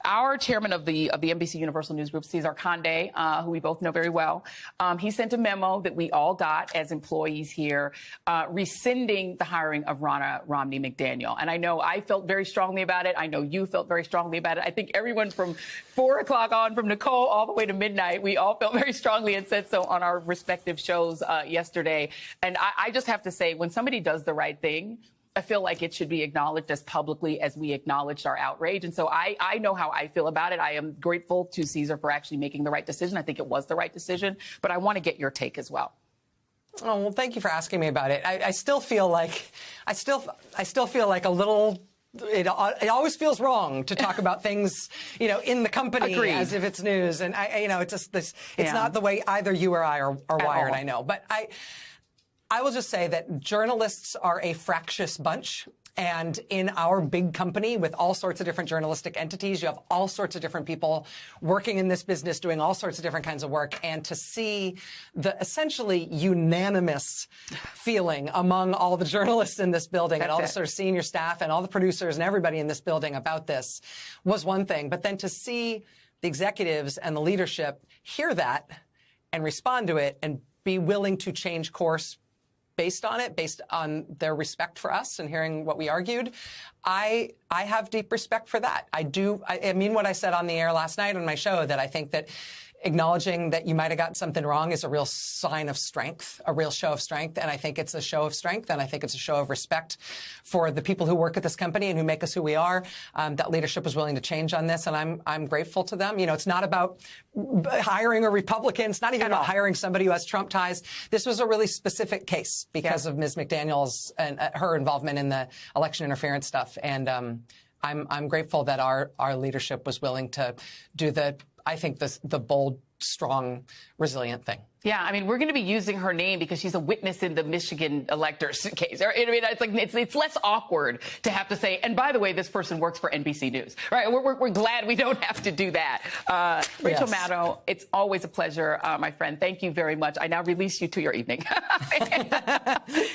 Our chairman of the NBC Universal News Group, Cesar Conde, who we both know very well, he sent a memo that we all got as employees here, rescinding the hiring of Ronna Romney McDaniel. And I know I felt very strongly about it. I know you felt very strongly about it. I think everyone from 4 o'clock on, from Nicole all the way to midnight, we all felt very strongly and said so on our respective shows yesterday. And I just have to say, when somebody does the right thing, I feel like it should be acknowledged as publicly as we acknowledged our outrage. And so I know how I feel about it. I am grateful to Cesar for actually making the right decision. I think it was the right decision, but I want to get your take as well. Oh, well, thank you for asking me about it. I still feel like I still feel like a little. It always feels wrong to talk about things, in the company Agreed. As if it's news. And it's just this. It's not the way either you or I are wired. I know, but I will just say that journalists are a fractious bunch. And in our big company with all sorts of different journalistic entities, you have all sorts of different people working in this business, doing all sorts of different kinds of work. And to see the essentially unanimous feeling among all the journalists in this building and all the sort of senior staff and all the producers and everybody in this building about this was one thing. But then to see the executives and the leadership hear that and respond to it and be willing to change course based on their respect for us and hearing what we argued, I have deep respect for that. I mean what I said on the air last night on my show, that I think that acknowledging that you might have gotten something wrong is a real sign of strength, a real show of strength. And I think it's a show of strength, and I think it's a show of respect for the people who work at this company and who make us who we are. That leadership was willing to change on this, and I'm grateful to them. It's not about hiring a Republican. It's not even about hiring somebody who has Trump ties. This was a really specific case because of Ms. McDaniel's and her involvement in the election interference stuff. And I'm grateful that our leadership was willing to do I think the bold, strong, resilient thing. Yeah, I mean, we're going to be using her name because she's a witness in the Michigan electors case. I mean, it's less awkward to have to say, and by the way, this person works for NBC News, right? We're glad we don't have to do that. Rachel Maddow, it's always a pleasure, my friend. Thank you very much. I now release you to your evening.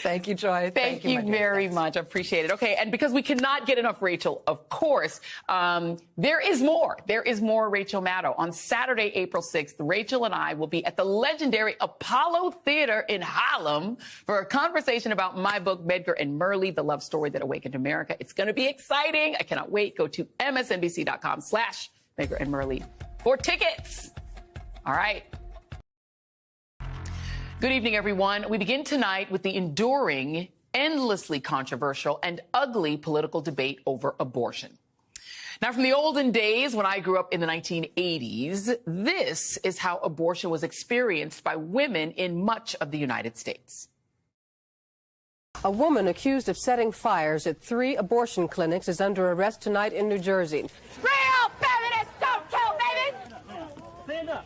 Thank you, Joy. Thank you very much. I appreciate it. Okay, and because we cannot get enough Rachel, of course, there is more. There is more Rachel Maddow. On Saturday, April 6th, Rachel and I will be at the legendary Apollo Theater in Harlem for a conversation about my book, Medgar and Murley, The Love Story That Awakened America. It's going to be exciting. I cannot wait. Go to msnbc.com/Medgar and Murley for tickets. All right. Good evening, everyone. We begin tonight with the enduring, endlessly controversial, and ugly political debate over abortion. Now, from the olden days when I grew up in the 1980s, this is how abortion was experienced by women in much of the United States. A woman accused of setting fires at 3 abortion clinics is under arrest tonight in New Jersey. Real feminists don't kill babies! Stand up.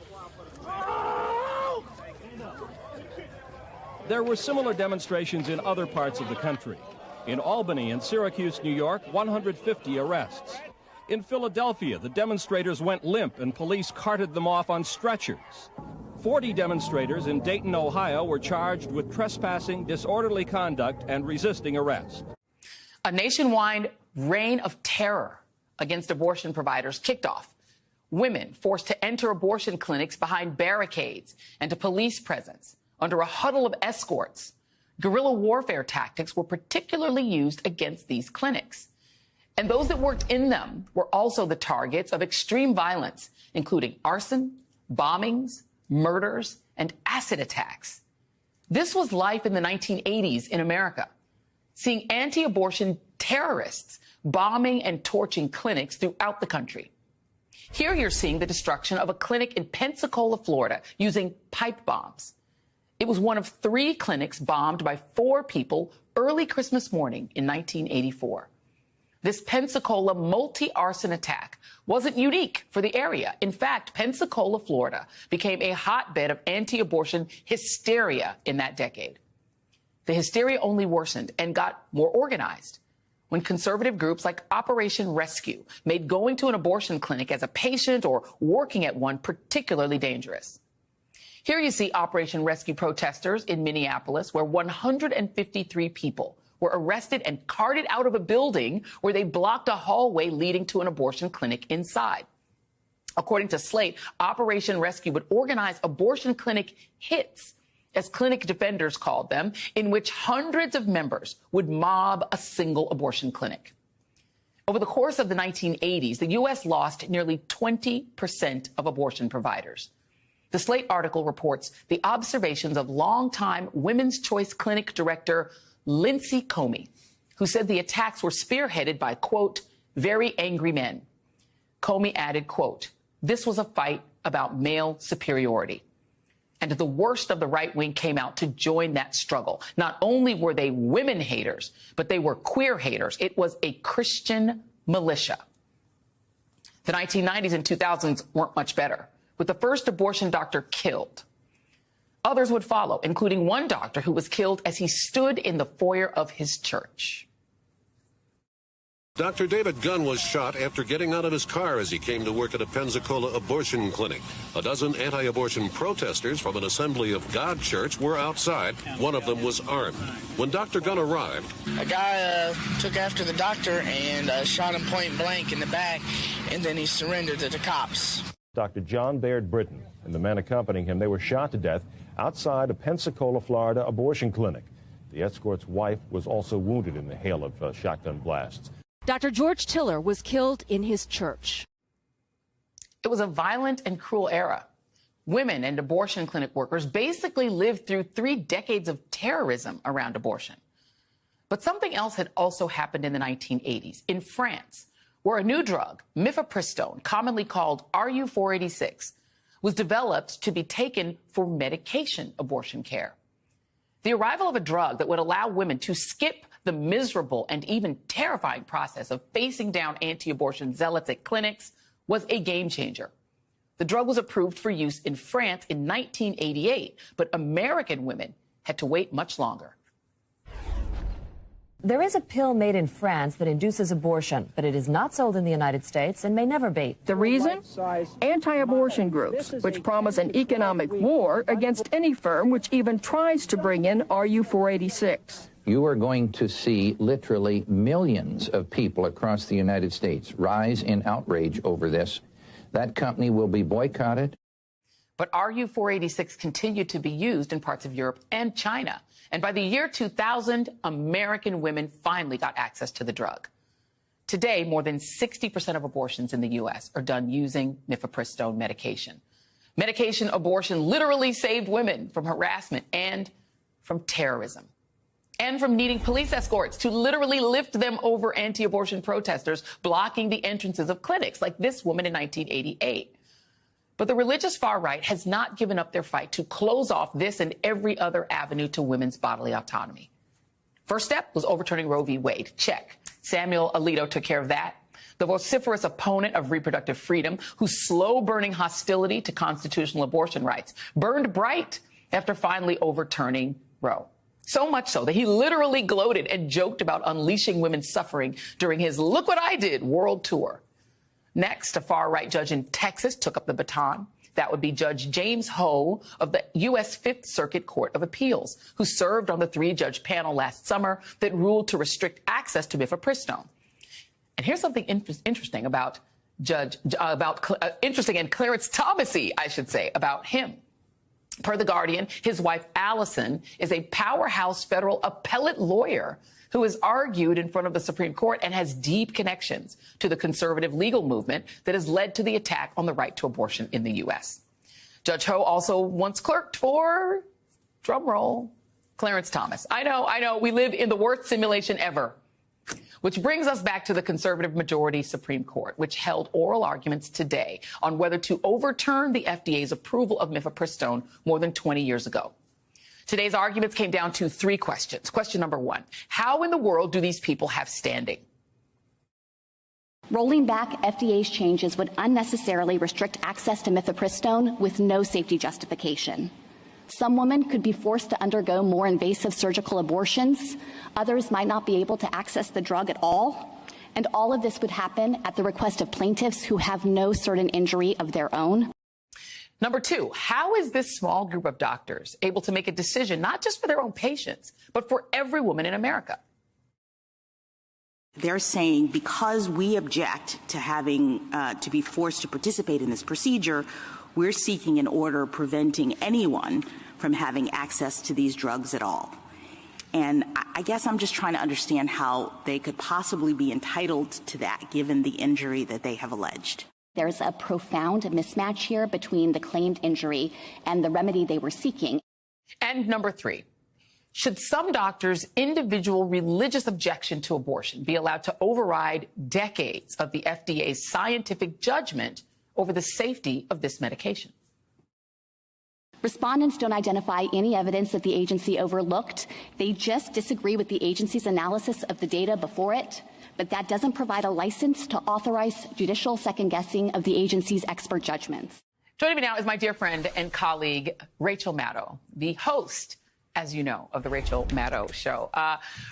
There were similar demonstrations in other parts of the country. In Albany and Syracuse, New York, 150 arrests. In Philadelphia, the demonstrators went limp and police carted them off on stretchers. 40 demonstrators in Dayton, Ohio were charged with trespassing, disorderly conduct, and resisting arrest. A nationwide reign of terror against abortion providers kicked off. Women forced to enter abortion clinics behind barricades and to police presence under a huddle of escorts. Guerrilla warfare tactics were particularly used against these clinics. And those that worked in them were also the targets of extreme violence, including arson, bombings, murders, and acid attacks. This was life in the 1980s in America, seeing anti-abortion terrorists bombing and torching clinics throughout the country. Here you're seeing the destruction of a clinic in Pensacola, Florida, using pipe bombs. It was one of 3 clinics bombed by 4 people early Christmas morning in 1984. This Pensacola multi-arson attack wasn't unique for the area. In fact, Pensacola, Florida, became a hotbed of anti-abortion hysteria in that decade. The hysteria only worsened and got more organized when conservative groups like Operation Rescue made going to an abortion clinic as a patient or working at one particularly dangerous. Here you see Operation Rescue protesters in Minneapolis, where 153 people were arrested and carted out of a building where they blocked a hallway leading to an abortion clinic inside. According to Slate, Operation Rescue would organize abortion clinic hits, as clinic defenders called them, in which hundreds of members would mob a single abortion clinic. Over the course of the 1980s, the U.S. lost nearly 20% of abortion providers. The Slate article reports the observations of longtime Women's Choice Clinic director Lindsay Comey, who said the attacks were spearheaded by, quote, very angry men. Comey added, quote, this was a fight about male superiority. And the worst of the right wing came out to join that struggle. Not only were they women haters, but they were queer haters. It was a Christian militia. The 1990s and 2000s weren't much better, with the first abortion doctor killed. Others would follow, including one doctor who was killed as he stood in the foyer of his church. Dr. David Gunn was shot after getting out of his car as he came to work at a Pensacola abortion clinic. A dozen anti-abortion protesters from an Assembly of God church were outside. One of them was armed. When Dr. Gunn arrived, a guy took after the doctor and shot him point blank in the back, and then he surrendered to the cops. Dr. John Baird Britton and the men accompanying him, they were shot to death outside a Pensacola, Florida abortion clinic. The escort's wife was also wounded in the hail of shotgun blasts. Dr. George Tiller was killed in his church. It was a violent and cruel era. Women and abortion clinic workers basically lived through 3 decades of terrorism around abortion. But something else had also happened in the 1980s in France, where a new drug, mifepristone, commonly called RU-486, was developed to be taken for medication abortion care. The arrival of a drug that would allow women to skip the miserable and even terrifying process of facing down anti-abortion zealots at clinics was a game changer. The drug was approved for use in France in 1988, but American women had to wait much longer. There is a pill made in France that induces abortion, but it is not sold in the United States and may never be. The reason? Anti-abortion groups, which promise an economic war against any firm which even tries to bring in RU-486. You are going to see literally millions of people across the United States rise in outrage over this. That company will be boycotted. But RU-486 continued to be used in parts of Europe and China. And by the year 2000, American women finally got access to the drug. Today, more than 60% of abortions in the U.S. are done using mifepristone medication. Medication abortion literally saved women from harassment and from terrorism, and from needing police escorts to literally lift them over anti-abortion protesters blocking the entrances of clinics, like this woman in 1988. But the religious far right has not given up their fight to close off this and every other avenue to women's bodily autonomy. First step was overturning Roe v. Wade. Check. Samuel Alito took care of that. The vociferous opponent of reproductive freedom, whose slow-burning hostility to constitutional abortion rights burned bright after finally overturning Roe. So much so that he literally gloated and joked about unleashing women's suffering during his Look What I Did world tour. Next, a far-right judge in Texas took up the baton. That would be Judge James Ho of the U.S. Fifth Circuit Court of Appeals, who served on the 3-judge panel last summer that ruled to restrict access to mifepristone. And here's something interesting about interesting and Clarence Thomas-y, I should say, about him. Per The Guardian, his wife, Allison, is a powerhouse federal appellate lawyer who has argued in front of the Supreme Court and has deep connections to the conservative legal movement that has led to the attack on the right to abortion in the U.S. Judge Ho also once clerked for, drumroll, Clarence Thomas. I know, we live in the worst simulation ever. Which brings us back to the conservative majority Supreme Court, which held oral arguments today on whether to overturn the FDA's approval of mifepristone more than 20 years ago. Today's arguments came down to 3 questions. Question number 1, how in the world do these people have standing? Rolling back FDA's changes would unnecessarily restrict access to mifepristone with no safety justification. Some women could be forced to undergo more invasive surgical abortions. Others might not be able to access the drug at all. And all of this would happen at the request of plaintiffs who have no certain injury of their own. Number 2, how is this small group of doctors able to make a decision not just for their own patients, but for every woman in America? They're saying because we object to having to be forced to participate in this procedure, we're seeking an order preventing anyone from having access to these drugs at all. And I guess I'm just trying to understand how they could possibly be entitled to that given the injury that they have alleged. There's a profound mismatch here between the claimed injury and the remedy they were seeking. And number 3, should some doctors' individual religious objection to abortion be allowed to override decades of the FDA's scientific judgment over the safety of this medication? Respondents don't identify any evidence that the agency overlooked. They just disagree with the agency's analysis of the data before it. But that doesn't provide a license to authorize judicial second-guessing of the agency's expert judgments. Joining me now is my dear friend and colleague, Rachel Maddow, the host, as you know, of the Rachel Maddow Show.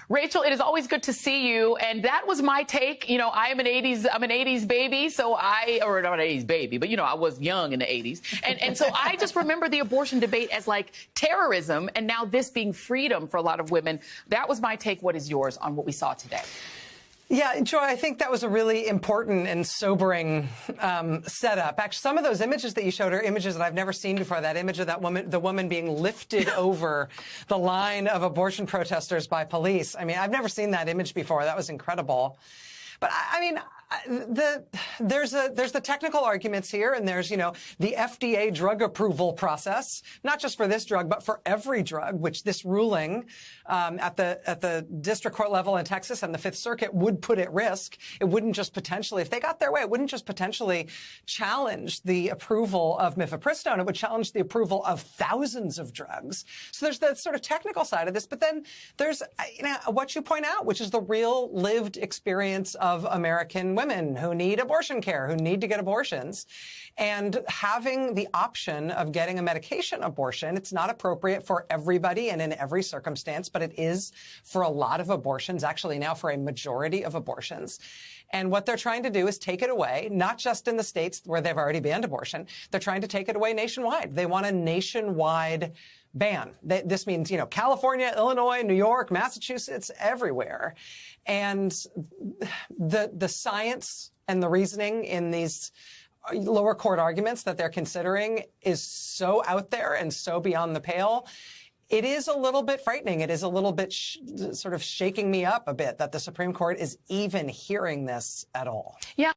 Rachel, it is always good to see you. And that was my take. You know, I'm an 80s baby. So or not an 80s baby, but, you know, I was young in the 80s. And so I just remember the abortion debate as like terrorism. And now this being freedom for a lot of women. That was my take. What is yours on what we saw today? Yeah, Joy, I think that was a really important and sobering setup. Actually, some of those images that you showed are images that I've never seen before. That image of that woman, the woman being lifted over the line of abortion protesters by police. I mean, I've never seen that image before. That was incredible. But I mean, there's the technical arguments here, and there's, you know, the FDA drug approval process, not just for this drug, but for every drug, which this ruling at the district court level in Texas and the Fifth Circuit would put at risk. It wouldn't just potentially, if they got their way, it wouldn't just potentially challenge the approval of mifepristone. It would challenge the approval of thousands of drugs. So there's the sort of technical side of this, but then there's, you know, what you point out, which is the real lived experience of American women who need abortion care, who need to get abortions. And having the option of getting a medication abortion, it's not appropriate for everybody and in every circumstance, but it is for a lot of abortions, actually now for a majority of abortions. And what they're trying to do is take it away, not just in the states where they've already banned abortion. They're trying to take it away nationwide. They want a nationwide ban. This means, you know, California, Illinois, New York, Massachusetts, everywhere. And the science and the reasoning in these lower court arguments that they're considering is so out there and so beyond the pale. It is a little bit frightening. It is a little bit sort of shaking me up a bit that the Supreme Court is even hearing this at all. Yeah.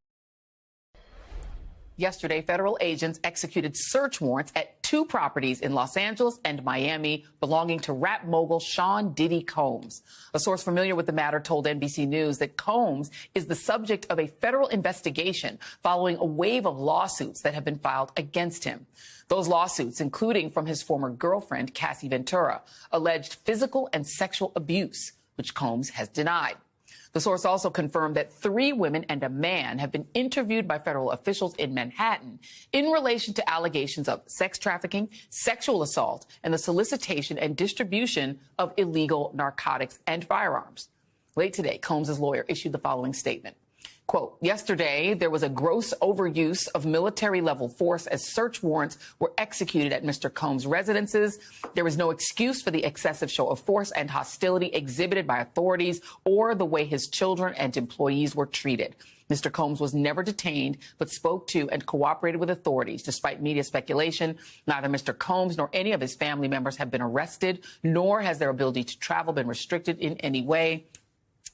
Yesterday, federal agents executed search warrants at 2 properties in Los Angeles and Miami belonging to rap mogul Sean Diddy Combs. A source familiar with the matter told NBC News that Combs is the subject of a federal investigation following a wave of lawsuits that have been filed against him. Those lawsuits, including from his former girlfriend, Cassie Ventura, alleged physical and sexual abuse, which Combs has denied. The source also confirmed that 3 women and a man have been interviewed by federal officials in Manhattan in relation to allegations of sex trafficking, sexual assault, and the solicitation and distribution of illegal narcotics and firearms. Late today, Combs' lawyer issued the following statement. Quote, yesterday, there was a gross overuse of military-level force as search warrants were executed at Mr. Combs' residences. There was no excuse for the excessive show of force and hostility exhibited by authorities or the way his children and employees were treated. Mr. Combs was never detained, but spoke to and cooperated with authorities. Despite media speculation, neither Mr. Combs nor any of his family members have been arrested, nor has their ability to travel been restricted in any way.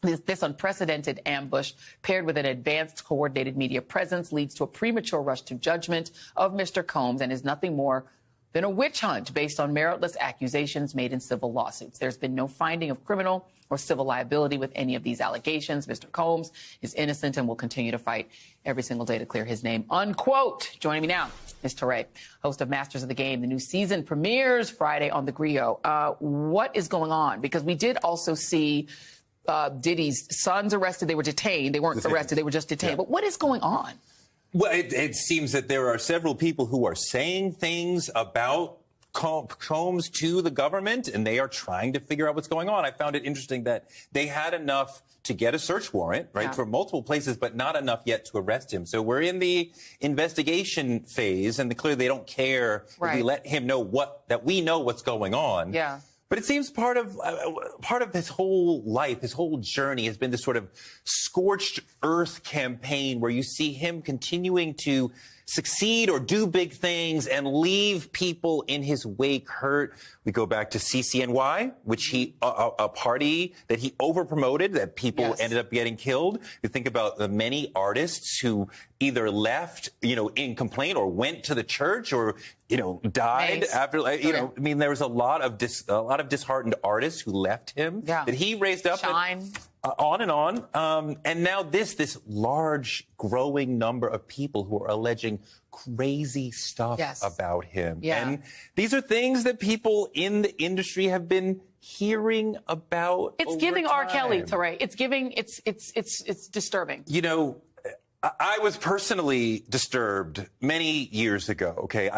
This unprecedented ambush, paired with an advanced coordinated media presence, leads to a premature rush to judgment of Mr. Combs and is nothing more than a witch hunt based on meritless accusations made in civil lawsuits. There's been no finding of criminal or civil liability with any of these allegations. Mr. Combs is innocent and will continue to fight every single day to clear his name, unquote. Joining me now, Ms. Touré, host of Masters of the Game. The new season premieres Friday on the Grio. What is going on? Because we did also see Diddy's sons arrested. They were detained. They weren't arrested. They were just detained. Yeah. But what is going on? Well, it seems that there are several people who are saying things about Combs to the government, and they are trying to figure out what's going on. I found it interesting that they had enough to get a search warrant, right, for multiple places, but not enough yet to arrest him. So we're in the investigation phase, and clearly they don't care if we let him know that we know what's going on. Yeah. But it seems part of his whole life, his whole journey has been this sort of scorched earth campaign where you see him continuing to succeed or do big things and leave people in his wake hurt. We go back to CCNY, which a party that he overpromoted, that people ended up getting killed. You think about the many artists who either left, in complaint or went to the church or, died after, I mean, there was a lot of disheartened artists who left him that he raised up. On and on. And now this large growing number of people who are alleging crazy stuff about him. And these are things that people in the industry have been hearing about. It's giving R. Kelly, Teray. It's disturbing. I was personally disturbed many years ago. Okay.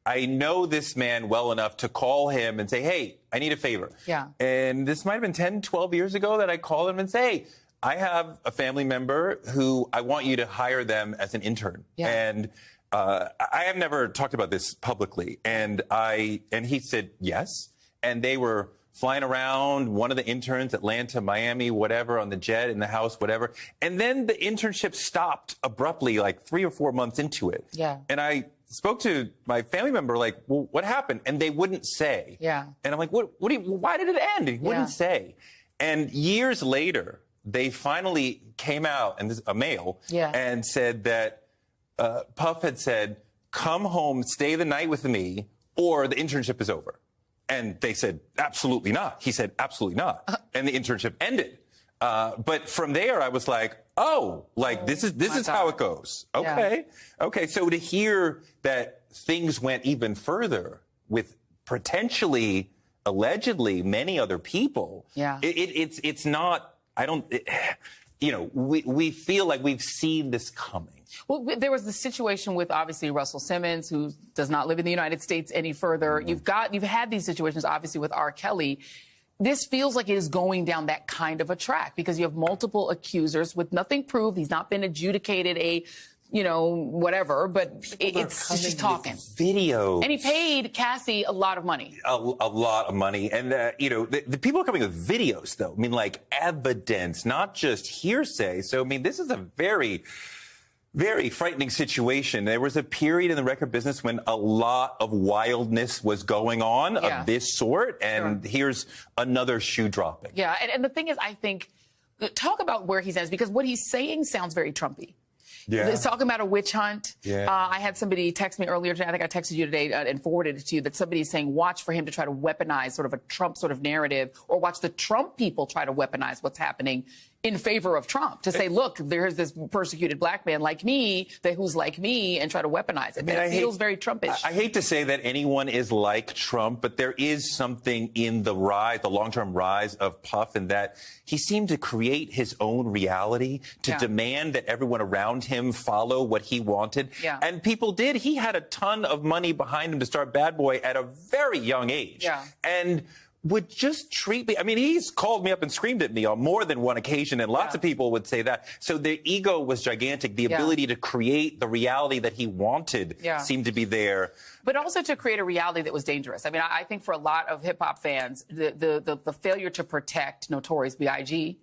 I know this man well enough to call him and say, hey, I need a favor. Yeah. And this might have been 10, 12 years ago that I called him and say, hey, I have a family member who I want you to hire them as an intern. Yeah. And I have never talked about this publicly. And he said yes. And they were flying around, one of the interns, Atlanta, Miami, whatever, on the jet, in the house, whatever. And then the internship stopped abruptly, like 3 or 4 months into it. Yeah. And I spoke to my family member, like, well, what happened? And they wouldn't say. Yeah. And I'm like, why did it end? He wouldn't say. And years later, they finally came out, and this is a male, and said that Puff had said, come home, stay the night with me, or the internship is over. And they said, absolutely not. He said, absolutely not. And the internship ended. But from there, I was like, this is how it goes. Okay. Yeah. Okay. So to hear that things went even further with potentially, allegedly, many other people. Yeah. It's not, we feel like we've seen this coming. Well, there was the situation with, obviously, Russell Simmons, who does not live in the United States any further. Mm-hmm. You've had these situations, obviously, with R. Kelly. This feels like it is going down that kind of a track because you have multiple accusers with nothing proved. He's not been adjudicated whatever, but it's just talking. Videos. And he paid Cassie a lot of money. A lot of money. And, the people are coming with videos, though. I mean, like evidence, not just hearsay. So, I mean, this is a very, very frightening situation. There was a period in the record business when a lot of wildness was going on of this sort. And here's another shoe dropping. Yeah. And the thing is, I think, talk about where he stands, because what he's saying sounds very Trumpy. Yeah. He's talking about a witch hunt. Yeah. I had somebody text me earlier today. I think I texted you today and forwarded it to you, that somebody's saying watch for him to try to weaponize sort of a Trump sort of narrative, or watch the Trump people try to weaponize what's happening in favor of Trump, to say, look, there's this persecuted black man like me who's like me, and try to weaponize it. I mean, it feels very Trumpish. I hate to say that anyone is like Trump, but there is something in the long-term rise of Puff, in that he seemed to create his own reality, to demand that everyone around him follow what he wanted. Yeah. And people did. He had a ton of money behind him to start Bad Boy at a very young age. Yeah. And would just treat me. I mean, he's called me up and screamed at me on more than one occasion, and lots of people would say that. So the ego was gigantic. The ability to create the reality that he wanted seemed to be there. But also to create a reality that was dangerous. I mean, I think for a lot of hip-hop fans, the failure to protect Notorious B.I.G.,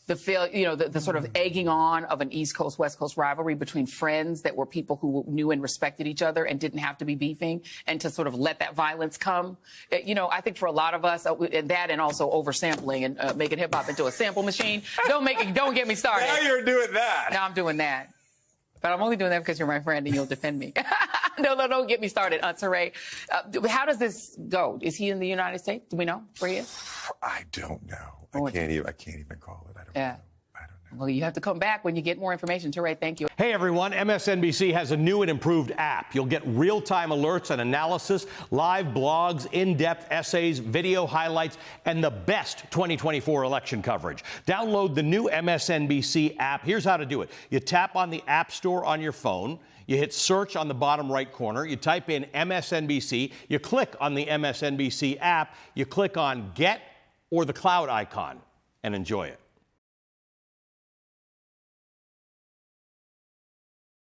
the sort of egging on of an East Coast, West Coast rivalry between friends that were people who knew and respected each other and didn't have to be beefing, and to sort of let that violence come. I think for a lot of us, and that, and also oversampling and making hip hop into a sample machine. Don't get me started. Now you're doing that. Now I'm doing that. But I'm only doing that because you're my friend and you'll defend me. No, don't get me started, Teray. How does this go? Is he in the United States? Do we know where he is? I don't know. I can't even call it. I don't know. Well, you have to come back when you get more information. Teray, thank you. Hey, everyone. MSNBC has a new and improved app. You'll get real-time alerts and analysis, live blogs, in-depth essays, video highlights, and the best 2024 election coverage. Download the new MSNBC app. Here's how to do it. You tap on the App Store on your phone. You hit search on the bottom right corner. You type in MSNBC. You click on the MSNBC app. You click on Get or the cloud icon, and enjoy it.